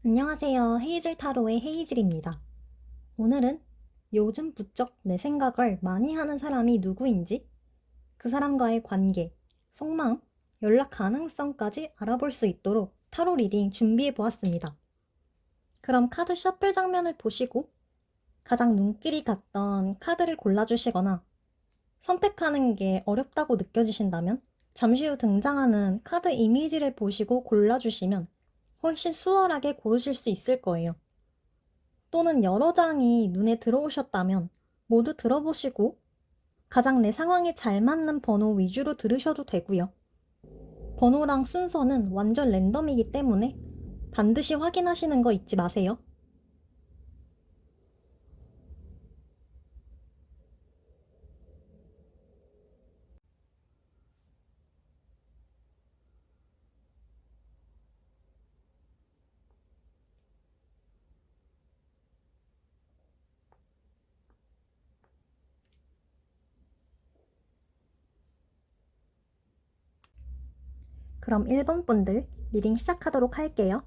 안녕하세요. 헤이즐 타로의 헤이즐입니다. 오늘은 요즘 부쩍 내 생각을 많이 하는 사람이 누구인지, 그 사람과의 관계, 속마음, 연락 가능성까지 알아볼 수 있도록 타로 리딩 준비해 보았습니다. 그럼 카드 셔플 장면을 보시고 가장 눈길이 갔던 카드를 골라주시거나 선택하는 게 어렵다고 느껴지신다면 잠시 후 등장하는 카드 이미지를 보시고 골라주시면 훨씬 수월하게 고르실 수 있을 거예요. 또는 여러 장이 눈에 들어오셨다면 모두 들어보시고 가장 내 상황에 잘 맞는 번호 위주로 들으셔도 되고요. 번호랑 순서는 완전 랜덤이기 때문에 반드시 확인하시는 거 잊지 마세요. 그럼 1번 분들 리딩 시작하도록 할게요.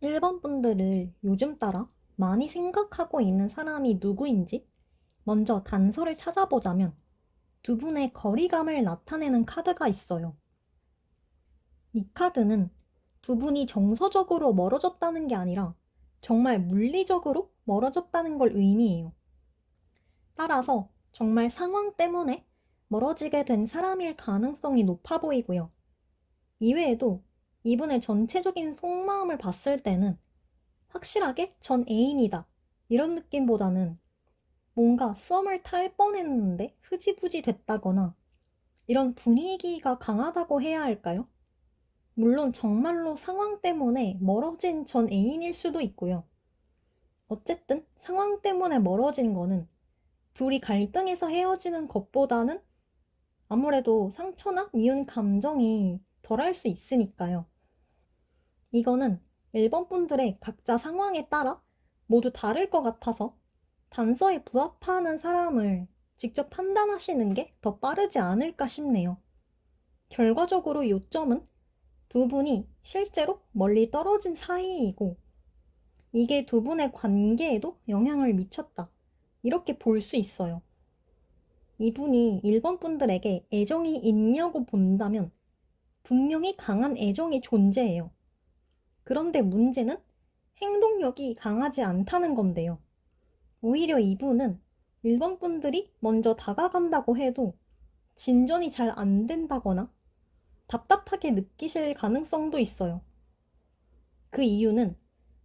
1번 분들을 요즘 따라 많이 생각하고 있는 사람이 누구인지 먼저 단서를 찾아보자면 두 분의 거리감을 나타내는 카드가 있어요. 이 카드는 두 분이 정서적으로 멀어졌다는 게 아니라 정말 물리적으로 멀어졌다는 걸 의미해요. 따라서 정말 상황 때문에 멀어지게 된 사람일 가능성이 높아 보이고요. 이외에도 이분의 전체적인 속마음을 봤을 때는 확실하게 전 애인이다 이런 느낌보다는 뭔가 썸을 탈 뻔했는데 흐지부지 됐다거나 이런 분위기가 강하다고 해야 할까요? 물론 정말로 상황 때문에 멀어진 전 애인일 수도 있고요. 어쨌든 상황 때문에 멀어진 거는 둘이 갈등해서 헤어지는 것보다는 아무래도 상처나 미운 감정이 덜할 수 있으니까요. 이거는 1번 분들의 각자 상황에 따라 모두 다를 것 같아서 단서에 부합하는 사람을 직접 판단하시는 게 더 빠르지 않을까 싶네요. 결과적으로 요점은 두 분이 실제로 멀리 떨어진 사이이고 이게 두 분의 관계에도 영향을 미쳤다. 이렇게 볼 수 있어요. 이분이 1번 분들에게 애정이 있냐고 본다면 분명히 강한 애정이 존재해요. 그런데 문제는 행동력이 강하지 않다는 건데요. 오히려 이분은 1번 분들이 먼저 다가간다고 해도 진전이 잘 안 된다거나 답답하게 느끼실 가능성도 있어요. 그 이유는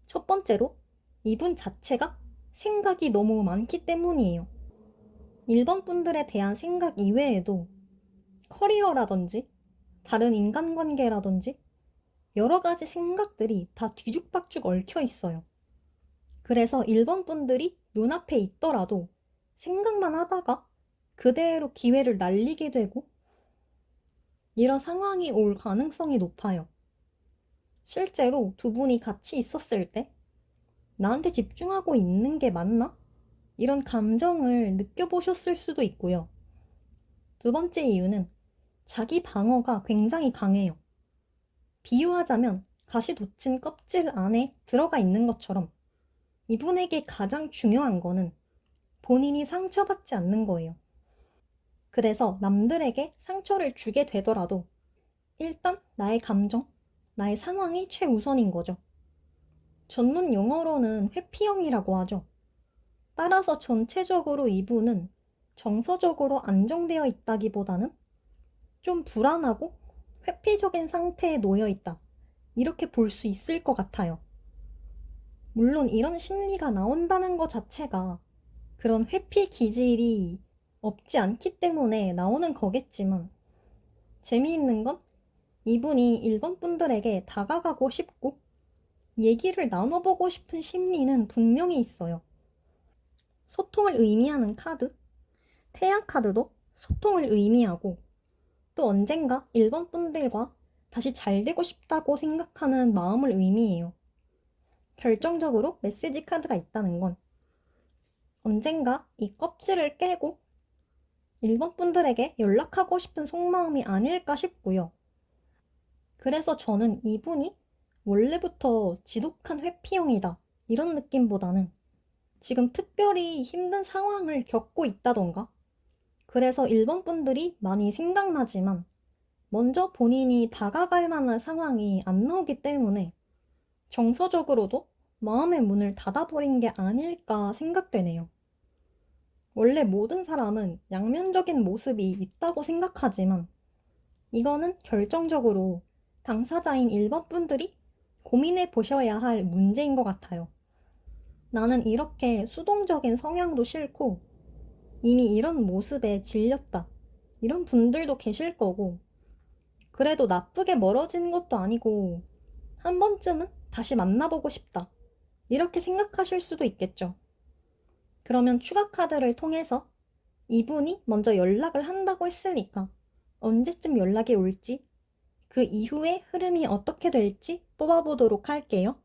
첫 번째로 이분 자체가 생각이 너무 많기 때문이에요. 1번 분들에 대한 생각 이외에도 커리어라든지 다른 인간관계라든지 여러 가지 생각들이 다 뒤죽박죽 얽혀 있어요. 그래서 1번 분들이 눈앞에 있더라도 생각만 하다가 그대로 기회를 날리게 되고 이런 상황이 올 가능성이 높아요. 실제로 두 분이 같이 있었을 때 나한테 집중하고 있는 게 맞나? 이런 감정을 느껴보셨을 수도 있고요. 두 번째 이유는 자기 방어가 굉장히 강해요. 비유하자면 가시 돋친 껍질 안에 들어가 있는 것처럼 이분에게 가장 중요한 거는 본인이 상처받지 않는 거예요. 그래서 남들에게 상처를 주게 되더라도 일단 나의 감정, 나의 상황이 최우선인 거죠. 전문 용어로는 회피형이라고 하죠. 따라서 전체적으로 이분은 정서적으로 안정되어 있다기보다는 좀 불안하고 회피적인 상태에 놓여 있다. 이렇게 볼 수 있을 것 같아요. 물론 이런 심리가 나온다는 것 자체가 그런 회피 기질이 없지 않기 때문에 나오는 거겠지만 재미있는 건 이분이 1번 분들에게 다가가고 싶고 얘기를 나눠보고 싶은 심리는 분명히 있어요. 소통을 의미하는 카드, 태양 카드도 소통을 의미하고 또 언젠가 1번 분들과 다시 잘 되고 싶다고 생각하는 마음을 의미해요. 결정적으로 메시지 카드가 있다는 건 언젠가 이 껍질을 깨고 1번 분들에게 연락하고 싶은 속마음이 아닐까 싶고요. 그래서 저는 이분이 원래부터 지독한 회피형이다 이런 느낌보다는 지금 특별히 힘든 상황을 겪고 있다던가 그래서 1번 분들이 많이 생각나지만 먼저 본인이 다가갈 만한 상황이 안 나오기 때문에 정서적으로도 마음의 문을 닫아버린 게 아닐까 생각되네요. 원래 모든 사람은 양면적인 모습이 있다고 생각하지만 이거는 결정적으로 당사자인 1번 분들이 고민해 보셔야 할 문제인 것 같아요. 나는 이렇게 수동적인 성향도 싫고 이미 이런 모습에 질렸다. 이런 분들도 계실 거고 그래도 나쁘게 멀어지는 것도 아니고 한 번쯤은 다시 만나보고 싶다. 이렇게 생각하실 수도 있겠죠. 그러면 추가 카드를 통해서 이분이 먼저 연락을 한다고 했으니까 언제쯤 연락이 올지 그 이후의 흐름이 어떻게 될지 뽑아보도록 할게요.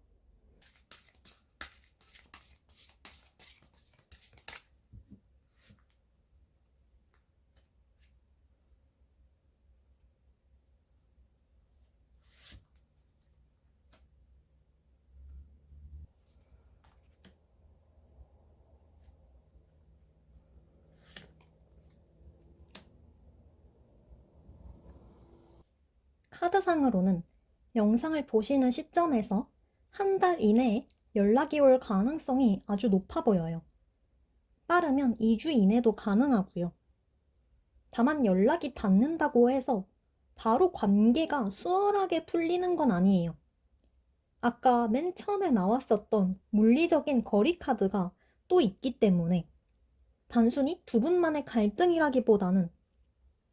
카드상으로는 영상을 보시는 시점에서 한 달 이내에 연락이 올 가능성이 아주 높아 보여요. 빠르면 2주 이내도 가능하고요. 다만 연락이 닿는다고 해서 바로 관계가 수월하게 풀리는 건 아니에요. 아까 맨 처음에 나왔었던 물리적인 거리 카드가 또 있기 때문에 단순히 두 분만의 갈등이라기보다는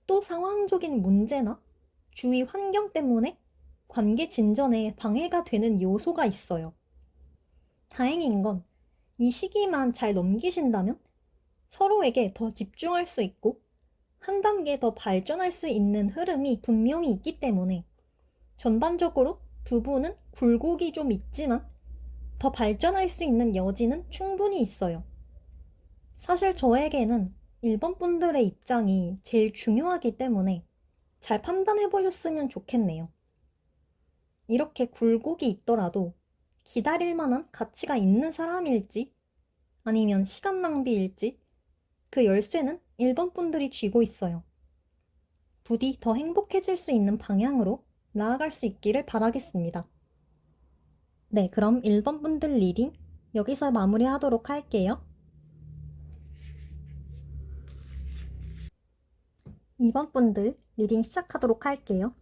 또 상황적인 문제나 주위 환경 때문에 관계 진전에 방해가 되는 요소가 있어요. 다행인 건 이 시기만 잘 넘기신다면 서로에게 더 집중할 수 있고 한 단계 더 발전할 수 있는 흐름이 분명히 있기 때문에 전반적으로 두 분은 굴곡이 좀 있지만 더 발전할 수 있는 여지는 충분히 있어요. 사실 저에게는 1번 분들의 입장이 제일 중요하기 때문에 잘 판단해 보셨으면 좋겠네요. 이렇게 굴곡이 있더라도 기다릴 만한 가치가 있는 사람일지 아니면 시간 낭비일지 그 열쇠는 1번 분들이 쥐고 있어요. 부디 더 행복해질 수 있는 방향으로 나아갈 수 있기를 바라겠습니다. 네, 그럼 1번 분들 리딩 여기서 마무리하도록 할게요. 2번 분들 리딩 시작하도록 할게요.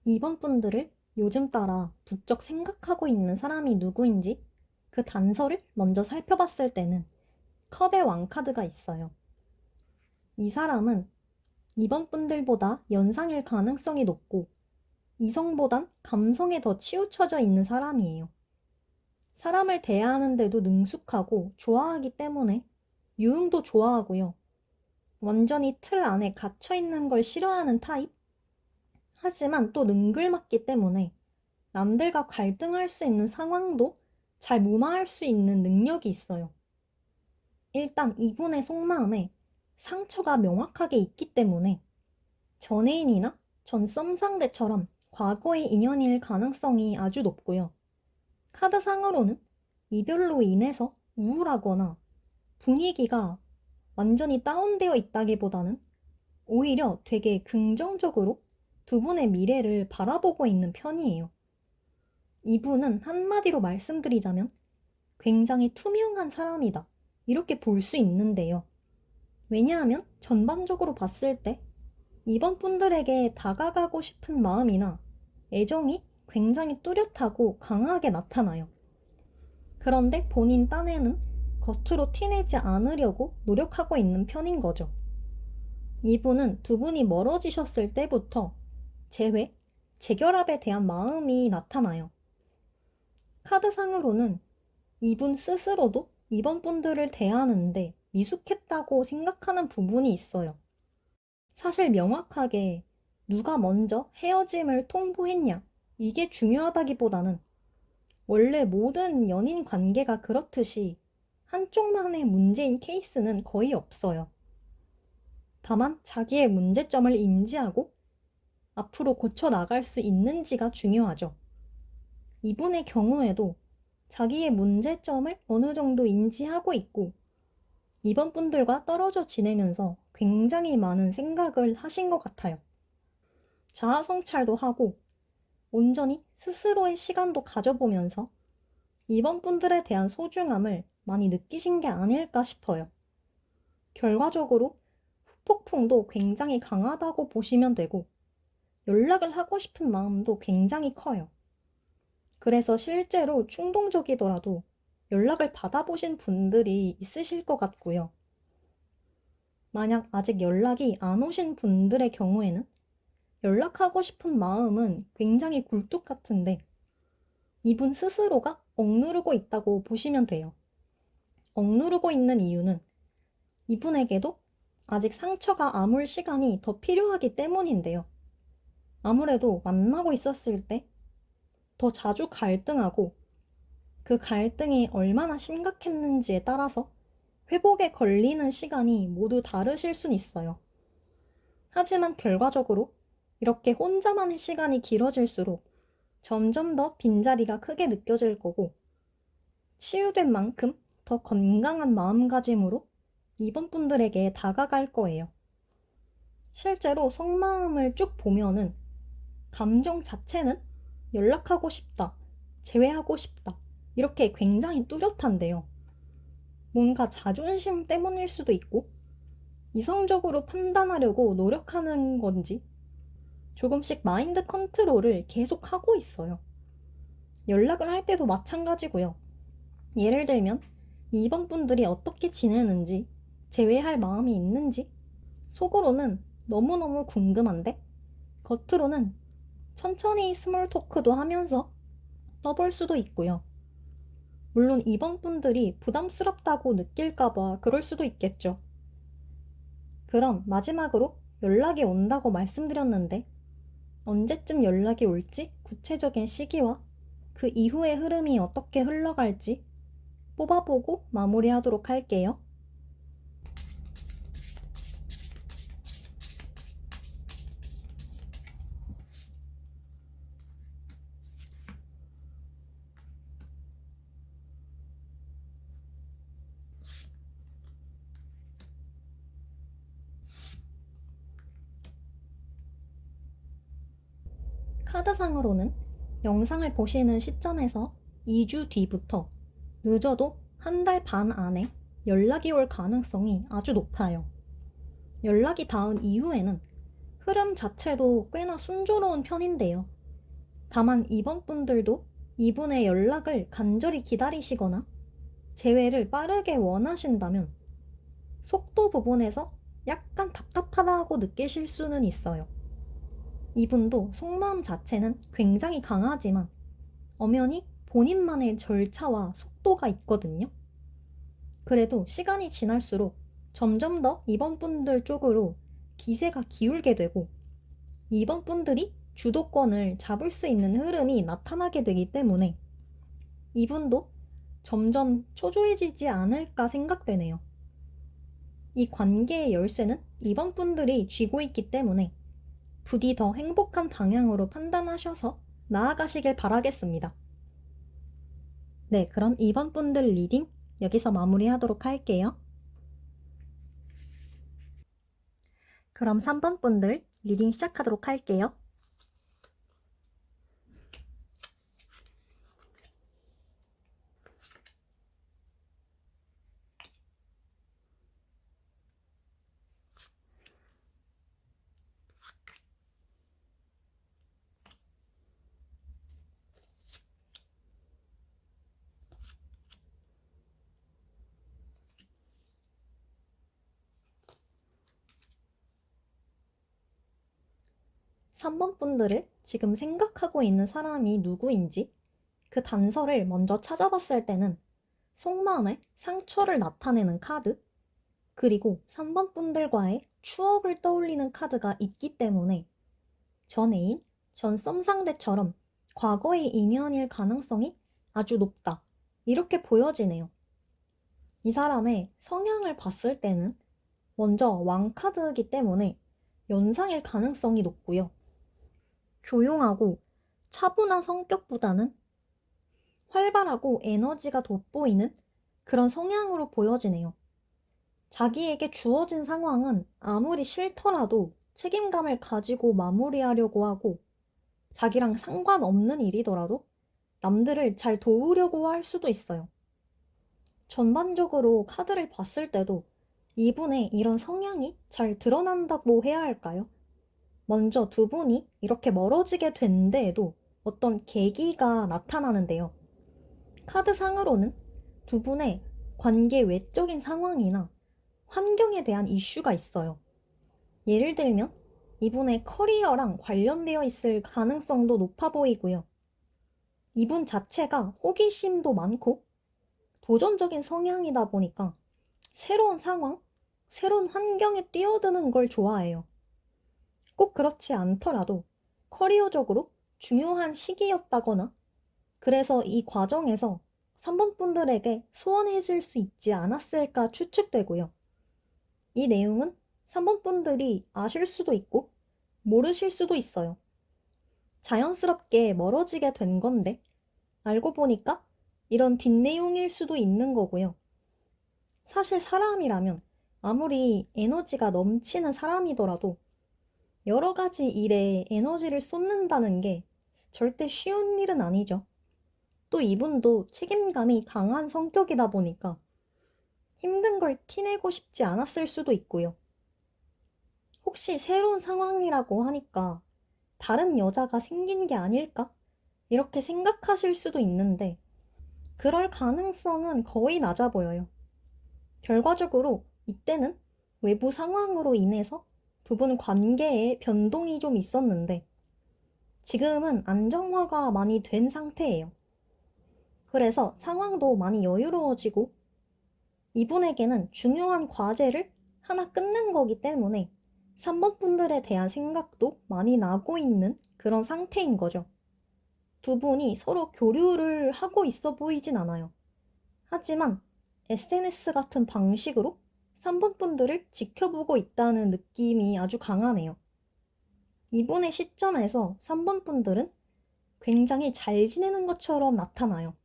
2번 분들을 요즘 따라 부쩍 생각하고 있는 사람이 누구인지 그 단서를 먼저 살펴봤을 때는 컵의 왕카드가 있어요. 이 사람은 2번 분들보다 연상일 가능성이 높고 이성보단 감성에 더 치우쳐져 있는 사람이에요. 사람을 대하는데도 능숙하고 좋아하기 때문에 유흥도 좋아하고요. 완전히 틀 안에 갇혀있는 걸 싫어하는 타입? 하지만 또 능글맞기 때문에 남들과 갈등할 수 있는 상황도 잘 무마할 수 있는 능력이 있어요. 일단 이분의 속마음에 상처가 명확하게 있기 때문에 전애인이나 전 썸상대처럼 과거의 인연일 가능성이 아주 높고요. 카드상으로는 이별로 인해서 우울하거나 분위기가 완전히 다운되어 있다기보다는 오히려 되게 긍정적으로 두 분의 미래를 바라보고 있는 편이에요. 이분은 한마디로 말씀드리자면 굉장히 투명한 사람이다. 이렇게 볼 수 있는데요. 왜냐하면 전반적으로 봤을 때 이번 분들에게 다가가고 싶은 마음이나 애정이 굉장히 뚜렷하고 강하게 나타나요. 그런데 본인 딴에는 겉으로 티내지 않으려고 노력하고 있는 편인 거죠. 이분은 두 분이 멀어지셨을 때부터 재회, 재결합에 대한 마음이 나타나요. 카드상으로는 이분 스스로도 이번 분들을 대하는데 미숙했다고 생각하는 부분이 있어요. 사실 명확하게 누가 먼저 헤어짐을 통보했냐, 이게 중요하다기보다는 원래 모든 연인 관계가 그렇듯이 한쪽만의 문제인 케이스는 거의 없어요. 다만 자기의 문제점을 인지하고 앞으로 고쳐 나갈 수 있는지가 중요하죠. 이분의 경우에도 자기의 문제점을 어느 정도 인지하고 있고 이번 분들과 떨어져 지내면서 굉장히 많은 생각을 하신 것 같아요. 자아 성찰도 하고 온전히 스스로의 시간도 가져보면서 이번 분들에 대한 소중함을 많이 느끼신 게 아닐까 싶어요. 결과적으로 후폭풍도 굉장히 강하다고 보시면 되고 연락을 하고 싶은 마음도 굉장히 커요. 그래서 실제로 충동적이더라도 연락을 받아보신 분들이 있으실 것 같고요. 만약 아직 연락이 안 오신 분들의 경우에는 연락하고 싶은 마음은 굉장히 굴뚝 같은데 이분 스스로가 억누르고 있다고 보시면 돼요. 억누르고 있는 이유는 이분에게도 아직 상처가 아물 시간이 더 필요하기 때문인데요. 아무래도 만나고 있었을 때 더 자주 갈등하고 그 갈등이 얼마나 심각했는지에 따라서 회복에 걸리는 시간이 모두 다르실 순 있어요. 하지만 결과적으로 이렇게 혼자만의 시간이 길어질수록 점점 더 빈자리가 크게 느껴질 거고 치유된 만큼 더 건강한 마음가짐으로 이번 분들에게 다가갈 거예요. 실제로 속마음을 쭉 보면은 감정 자체는 연락하고 싶다, 재회하고 싶다, 이렇게 굉장히 뚜렷한데요. 뭔가 자존심 때문일 수도 있고 이성적으로 판단하려고 노력하는 건지 조금씩 마인드 컨트롤을 계속 하고 있어요. 연락을 할 때도 마찬가지고요. 예를 들면 이번 분들이 어떻게 지내는지, 재회할 마음이 있는지 속으로는 너무너무 궁금한데 겉으로는 천천히 스몰 토크도 하면서 떠볼 수도 있고요. 물론 이번 분들이 부담스럽다고 느낄까봐 그럴 수도 있겠죠. 그럼 마지막으로 연락이 온다고 말씀드렸는데 언제쯤 연락이 올지 구체적인 시기와 그 이후의 흐름이 어떻게 흘러갈지 뽑아보고 마무리하도록 할게요. 카드상으로는 영상을 보시는 시점에서 2주 뒤부터 늦어도 한 달 반 안에 연락이 올 가능성이 아주 높아요. 연락이 닿은 이후에는 흐름 자체도 꽤나 순조로운 편인데요. 다만 이번 분들도 이분의 연락을 간절히 기다리시거나 재회를 빠르게 원하신다면 속도 부분에서 약간 답답하다고 느끼실 수는 있어요. 이분도 속마음 자체는 굉장히 강하지만 엄연히 본인만의 절차와 속도가 있거든요. 그래도 시간이 지날수록 점점 더 이번 분들 쪽으로 기세가 기울게 되고 이번 분들이 주도권을 잡을 수 있는 흐름이 나타나게 되기 때문에 이분도 점점 초조해지지 않을까 생각되네요. 이 관계의 열쇠는 이번 분들이 쥐고 있기 때문에 부디 더 행복한 방향으로 판단하셔서 나아가시길 바라겠습니다. 네, 그럼 이번 분들 리딩 여기서 마무리하도록 할게요. 그럼 3번 분들 리딩 시작하도록 할게요. 3번 분들을 지금 생각하고 있는 사람이 누구인지 그 단서를 먼저 찾아봤을 때는 속마음의 상처를 나타내는 카드, 그리고 3번 분들과의 추억을 떠올리는 카드가 있기 때문에 전 애인, 전 썸상대처럼 과거의 인연일 가능성이 아주 높다. 이렇게 보여지네요. 이 사람의 성향을 봤을 때는 먼저 왕카드이기 때문에 연상일 가능성이 높고요. 조용하고 차분한 성격보다는 활발하고 에너지가 돋보이는 그런 성향으로 보여지네요. 자기에게 주어진 상황은 아무리 싫더라도 책임감을 가지고 마무리하려고 하고 자기랑 상관없는 일이더라도 남들을 잘 도우려고 할 수도 있어요. 전반적으로 카드를 봤을 때도 이분의 이런 성향이 잘 드러난다고 해야 할까요? 먼저 두 분이 이렇게 멀어지게 된 데에도 어떤 계기가 나타나는데요. 카드상으로는 두 분의 관계 외적인 상황이나 환경에 대한 이슈가 있어요. 예를 들면 이분의 커리어랑 관련되어 있을 가능성도 높아 보이고요. 이분 자체가 호기심도 많고 도전적인 성향이다 보니까 새로운 상황, 새로운 환경에 뛰어드는 걸 좋아해요. 꼭 그렇지 않더라도 커리어적으로 중요한 시기였다거나 그래서 이 과정에서 3번 분들에게 소원해질 수 있지 않았을까 추측되고요. 이 내용은 3번 분들이 아실 수도 있고 모르실 수도 있어요. 자연스럽게 멀어지게 된 건데 알고 보니까 이런 뒷내용일 수도 있는 거고요. 사실 사람이라면 아무리 에너지가 넘치는 사람이더라도 여러 가지 일에 에너지를 쏟는다는 게 절대 쉬운 일은 아니죠. 또 이분도 책임감이 강한 성격이다 보니까 힘든 걸 티내고 싶지 않았을 수도 있고요. 혹시 새로운 상황이라고 하니까 다른 여자가 생긴 게 아닐까? 이렇게 생각하실 수도 있는데 그럴 가능성은 거의 낮아 보여요. 결과적으로 이때는 외부 상황으로 인해서 두 분 관계에 변동이 좀 있었는데 지금은 안정화가 많이 된 상태예요. 그래서 상황도 많이 여유로워지고 이분에게는 중요한 과제를 하나 끝낸 거기 때문에 3번 분들에 대한 생각도 많이 나고 있는 그런 상태인 거죠. 두 분이 서로 교류를 하고 있어 보이진 않아요. 하지만 SNS 같은 방식으로 3번 분들을 지켜보고 있다는 느낌이 아주 강하네요. 이분의 시점에서 3번 분들은 굉장히 잘 지내는 것처럼 나타나요.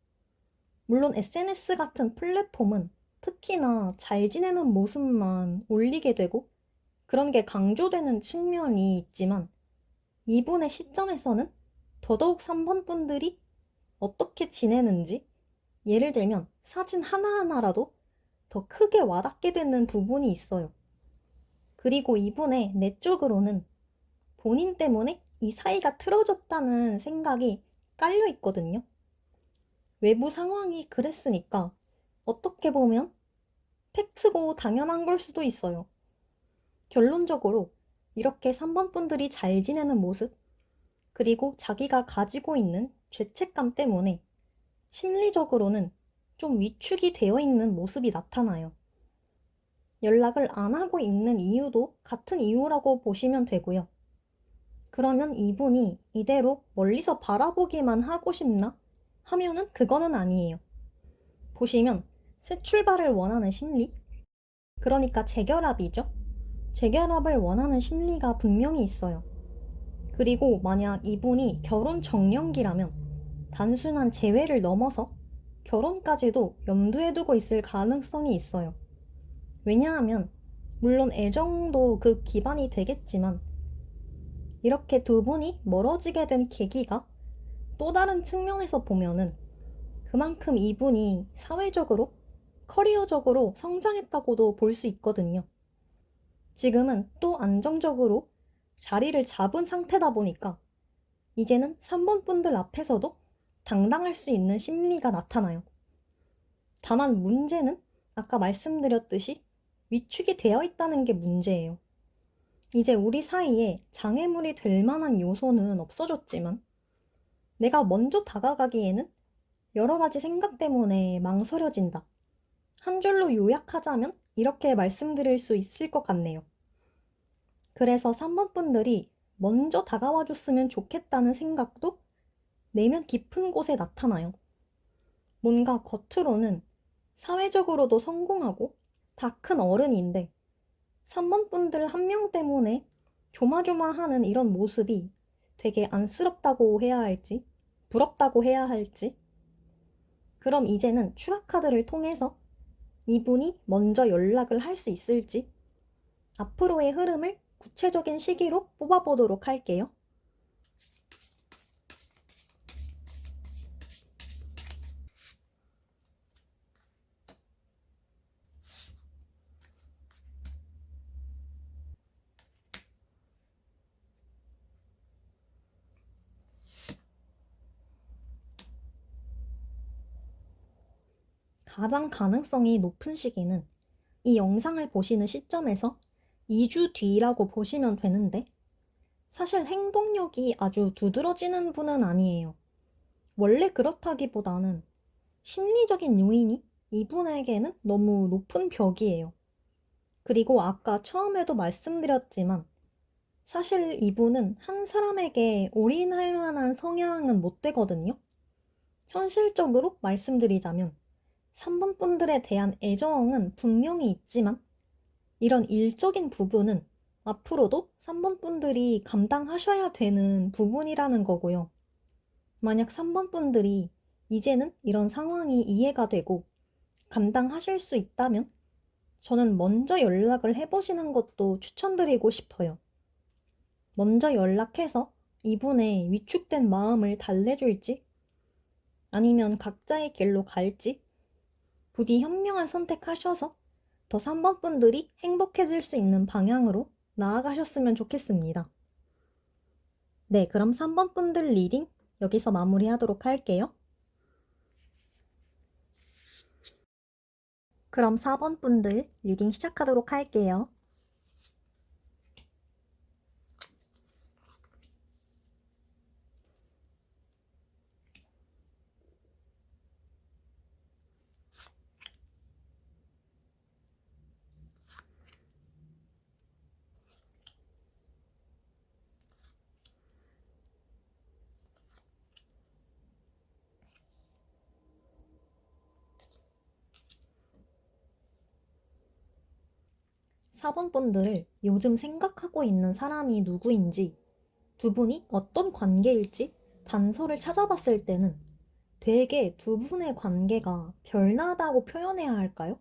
물론 SNS 같은 플랫폼은 특히나 잘 지내는 모습만 올리게 되고 그런 게 강조되는 측면이 있지만 이분의 시점에서는 더더욱 3번 분들이 어떻게 지내는지 예를 들면 사진 하나하나라도 더 크게 와닿게 되는 부분이 있어요. 그리고 이분의 내적으로는 본인 때문에 이 사이가 틀어졌다는 생각이 깔려 있거든요. 외부 상황이 그랬으니까 어떻게 보면 팩트고 당연한 걸 수도 있어요. 결론적으로 이렇게 3번 분들이 잘 지내는 모습, 그리고 자기가 가지고 있는 죄책감 때문에 심리적으로는 좀 위축이 되어 있는 모습이 나타나요. 연락을 안 하고 있는 이유도 같은 이유라고 보시면 되고요. 그러면 이분이 이대로 멀리서 바라보기만 하고 싶나? 하면은 그거는 아니에요. 보시면 새 출발을 원하는 심리? 그러니까 재결합이죠. 재결합을 원하는 심리가 분명히 있어요. 그리고 만약 이분이 결혼 정년기라면 단순한 재회를 넘어서 결혼까지도 염두에 두고 있을 가능성이 있어요. 왜냐하면 물론 애정도 그 기반이 되겠지만 이렇게 두 분이 멀어지게 된 계기가 또 다른 측면에서 보면은 그만큼 이분이 사회적으로, 커리어적으로 성장했다고도 볼 수 있거든요. 지금은 또 안정적으로 자리를 잡은 상태다 보니까 이제는 3번 분들 앞에서도 당당할 수 있는 심리가 나타나요. 다만 문제는 아까 말씀드렸듯이 위축이 되어 있다는 게 문제예요. 이제 우리 사이에 장애물이 될 만한 요소는 없어졌지만 내가 먼저 다가가기에는 여러 가지 생각 때문에 망설여진다. 한 줄로 요약하자면 이렇게 말씀드릴 수 있을 것 같네요. 그래서 3번 분들이 먼저 다가와 줬으면 좋겠다는 생각도 내면 깊은 곳에 나타나요. 뭔가 겉으로는 사회적으로도 성공하고 다 큰 어른인데 3번 분들 한 명 때문에 조마조마하는 이런 모습이 되게 안쓰럽다고 해야 할지 부럽다고 해야 할지. 그럼 이제는 추가 카드를 통해서 이분이 먼저 연락을 할 수 있을지 앞으로의 흐름을 구체적인 시기로 뽑아보도록 할게요. 가장 가능성이 높은 시기는 이 영상을 보시는 시점에서 2주 뒤라고 보시면 되는데 사실 행동력이 아주 두드러지는 분은 아니에요. 원래 그렇다기보다는 심리적인 요인이 이분에게는 너무 높은 벽이에요. 그리고 아까 처음에도 말씀드렸지만 사실 이분은 한 사람에게 올인할 만한 성향은 못 되거든요. 현실적으로 말씀드리자면 3번 분들에 대한 애정은 분명히 있지만 이런 일적인 부분은 앞으로도 3번 분들이 감당하셔야 되는 부분이라는 거고요. 만약 3번 분들이 이제는 이런 상황이 이해가 되고 감당하실 수 있다면 저는 먼저 연락을 해보시는 것도 추천드리고 싶어요. 먼저 연락해서 이분의 위축된 마음을 달래줄지 아니면 각자의 길로 갈지 부디 현명한 선택하셔서 더 3번 분들이 행복해질 수 있는 방향으로 나아가셨으면 좋겠습니다. 네, 그럼 3번 분들 리딩 여기서 마무리하도록 할게요. 그럼 4번 분들 리딩 시작하도록 할게요. 4번 분들을 요즘 생각하고 있는 사람이 누구인지, 두 분이 어떤 관계일지 단서를 찾아봤을 때는 되게 두 분의 관계가 별나다고 표현해야 할까요?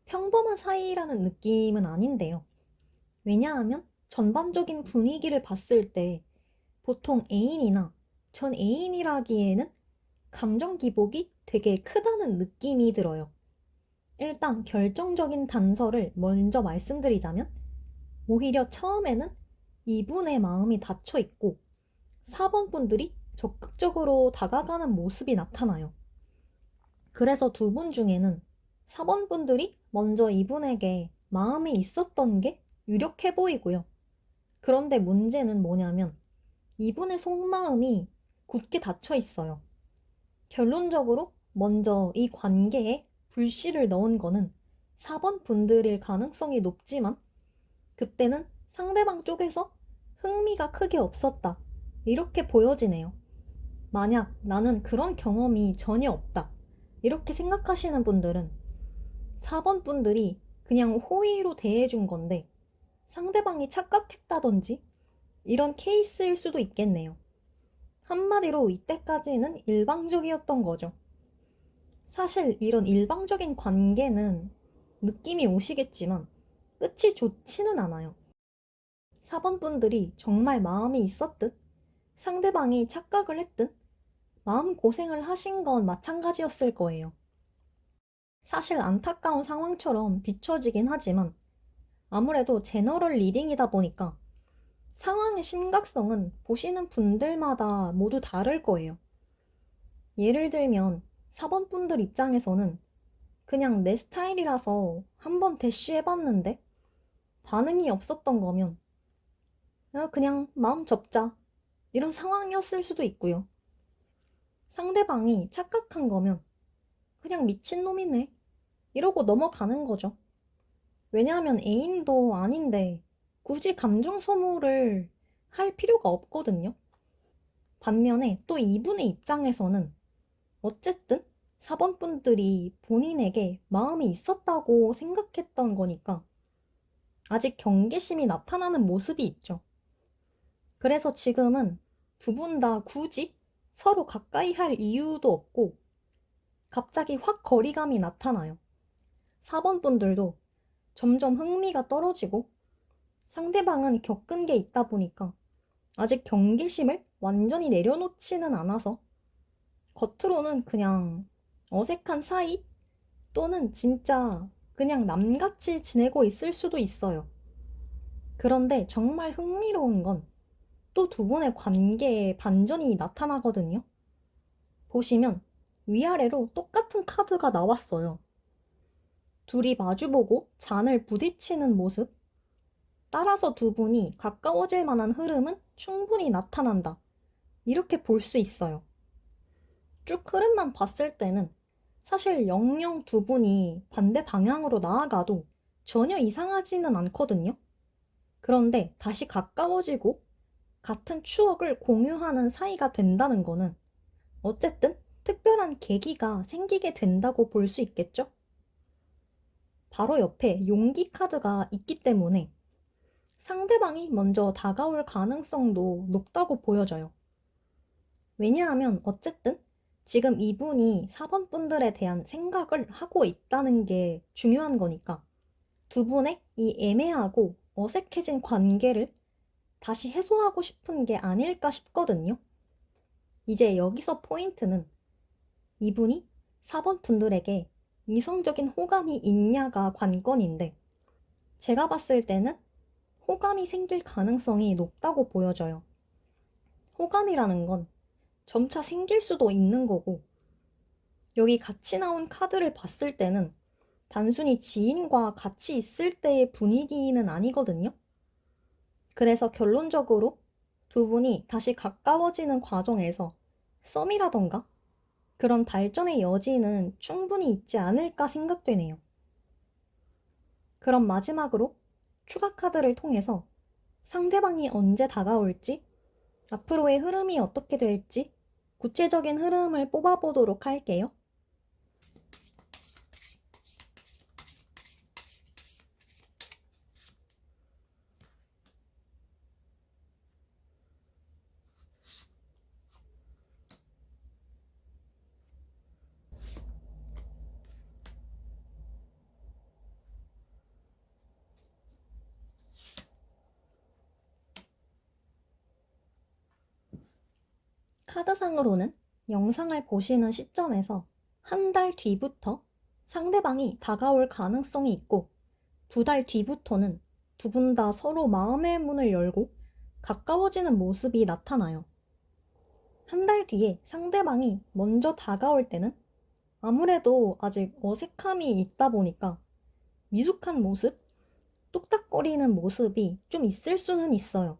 평범한 사이라는 느낌은 아닌데요. 왜냐하면 전반적인 분위기를 봤을 때 보통 애인이나 전 애인이라기에는 감정 기복이 되게 크다는 느낌이 들어요. 일단 결정적인 단서를 먼저 말씀드리자면 오히려 처음에는 이분의 마음이 닫혀 있고 4번 분들이 적극적으로 다가가는 모습이 나타나요. 그래서 두 분 중에는 4번 분들이 먼저 이분에게 마음이 있었던 게 유력해 보이고요. 그런데 문제는 뭐냐면 이분의 속마음이 굳게 닫혀 있어요. 결론적으로 먼저 이 관계에 불씨를 넣은 거는 4번 분들일 가능성이 높지만 그때는 상대방 쪽에서 흥미가 크게 없었다. 이렇게 보여지네요. 만약 나는 그런 경험이 전혀 없다. 이렇게 생각하시는 분들은 4번 분들이 그냥 호의로 대해준 건데 상대방이 착각했다든지 이런 케이스일 수도 있겠네요. 한마디로 이때까지는 일방적이었던 거죠. 사실 이런 일방적인 관계는 느낌이 오시겠지만 끝이 좋지는 않아요. 4번 분들이 정말 마음이 있었듯 상대방이 착각을 했듯 마음고생을 하신 건 마찬가지였을 거예요. 사실 안타까운 상황처럼 비춰지긴 하지만 아무래도 제너럴 리딩이다 보니까 상황의 심각성은 보시는 분들마다 모두 다를 거예요. 예를 들면 4번 분들 입장에서는 그냥 내 스타일이라서 한번 대쉬해봤는데 반응이 없었던 거면 그냥 마음 접자. 이런 상황이었을 수도 있고요. 상대방이 착각한 거면 그냥 미친놈이네. 이러고 넘어가는 거죠. 왜냐하면 애인도 아닌데 굳이 감정 소모를 할 필요가 없거든요. 반면에 또 이분의 입장에서는 어쨌든 4번 분들이 본인에게 마음이 있었다고 생각했던 거니까 아직 경계심이 나타나는 모습이 있죠. 그래서 지금은 두 분 다 굳이 서로 가까이 할 이유도 없고 갑자기 확 거리감이 나타나요. 4번 분들도 점점 흥미가 떨어지고 상대방은 겪은 게 있다 보니까 아직 경계심을 완전히 내려놓지는 않아서 겉으로는 그냥 어색한 사이 또는 진짜 그냥 남같이 지내고 있을 수도 있어요. 그런데 정말 흥미로운 건 또 두 분의 관계에 반전이 나타나거든요. 보시면 위아래로 똑같은 카드가 나왔어요. 둘이 마주보고 잔을 부딪히는 모습. 따라서 두 분이 가까워질 만한 흐름은 충분히 나타난다. 이렇게 볼 수 있어요. 쭉 흐름만 봤을 때는 사실 영영 두 분이 반대 방향으로 나아가도 전혀 이상하지는 않거든요. 그런데 다시 가까워지고 같은 추억을 공유하는 사이가 된다는 거는 어쨌든 특별한 계기가 생기게 된다고 볼 수 있겠죠? 바로 옆에 용기 카드가 있기 때문에 상대방이 먼저 다가올 가능성도 높다고 보여져요. 왜냐하면 어쨌든 지금 이분이 4번 분들에 대한 생각을 하고 있다는 게 중요한 거니까 두 분의 이 애매하고 어색해진 관계를 다시 해소하고 싶은 게 아닐까 싶거든요. 이제 여기서 포인트는 이분이 4번 분들에게 이성적인 호감이 있냐가 관건인데 제가 봤을 때는 호감이 생길 가능성이 높다고 보여져요. 호감이라는 건 점차 생길 수도 있는 거고 여기 같이 나온 카드를 봤을 때는 단순히 지인과 같이 있을 때의 분위기는 아니거든요. 그래서 결론적으로 두 분이 다시 가까워지는 과정에서 썸이라던가 그런 발전의 여지는 충분히 있지 않을까 생각되네요. 그럼 마지막으로 추가 카드를 통해서 상대방이 언제 다가올지, 앞으로의 흐름이 어떻게 될지 구체적인 흐름을 뽑아보도록 할게요. 카드상으로는 영상을 보시는 시점에서 한 달 뒤부터 상대방이 다가올 가능성이 있고 2달 뒤부터는 두 분 다 서로 마음의 문을 열고 가까워지는 모습이 나타나요. 한 달 뒤에 상대방이 먼저 다가올 때는 아무래도 아직 어색함이 있다 보니까 미숙한 모습, 뚝딱거리는 모습이 좀 있을 수는 있어요.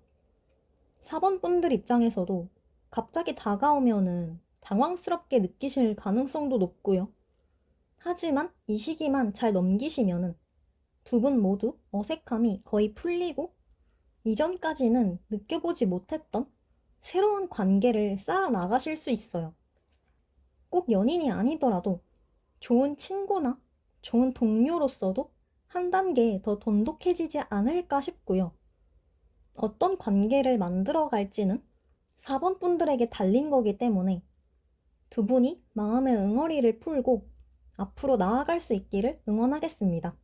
4번 분들 입장에서도 갑자기 다가오면은 당황스럽게 느끼실 가능성도 높고요. 하지만 이 시기만 잘 넘기시면은 두 분 모두 어색함이 거의 풀리고 이전까지는 느껴보지 못했던 새로운 관계를 쌓아 나가실 수 있어요. 꼭 연인이 아니더라도 좋은 친구나 좋은 동료로서도 한 단계 더 돈독해지지 않을까 싶고요. 어떤 관계를 만들어 갈지는 4번 분들에게 달린 거기 때문에 두 분이 마음의 응어리를 풀고 앞으로 나아갈 수 있기를 응원하겠습니다.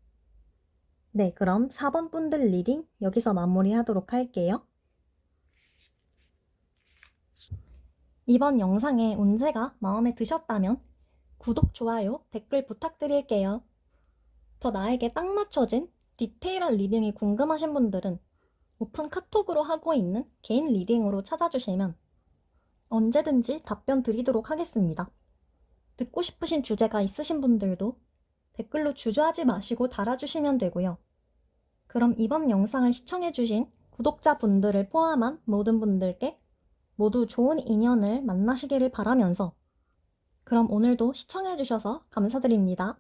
네, 그럼 4번 분들 리딩 여기서 마무리하도록 할게요. 이번 영상의 운세가 마음에 드셨다면 구독, 좋아요, 댓글 부탁드릴게요. 더 나에게 딱 맞춰진 디테일한 리딩이 궁금하신 분들은 오픈 카톡으로 하고 있는 개인 리딩으로 찾아주시면 언제든지 답변 드리도록 하겠습니다. 듣고 싶으신 주제가 있으신 분들도 댓글로 주저하지 마시고 달아주시면 되고요. 그럼 이번 영상을 시청해주신 구독자분들을 포함한 모든 분들께 모두 좋은 인연을 만나시기를 바라면서 그럼 오늘도 시청해주셔서 감사드립니다.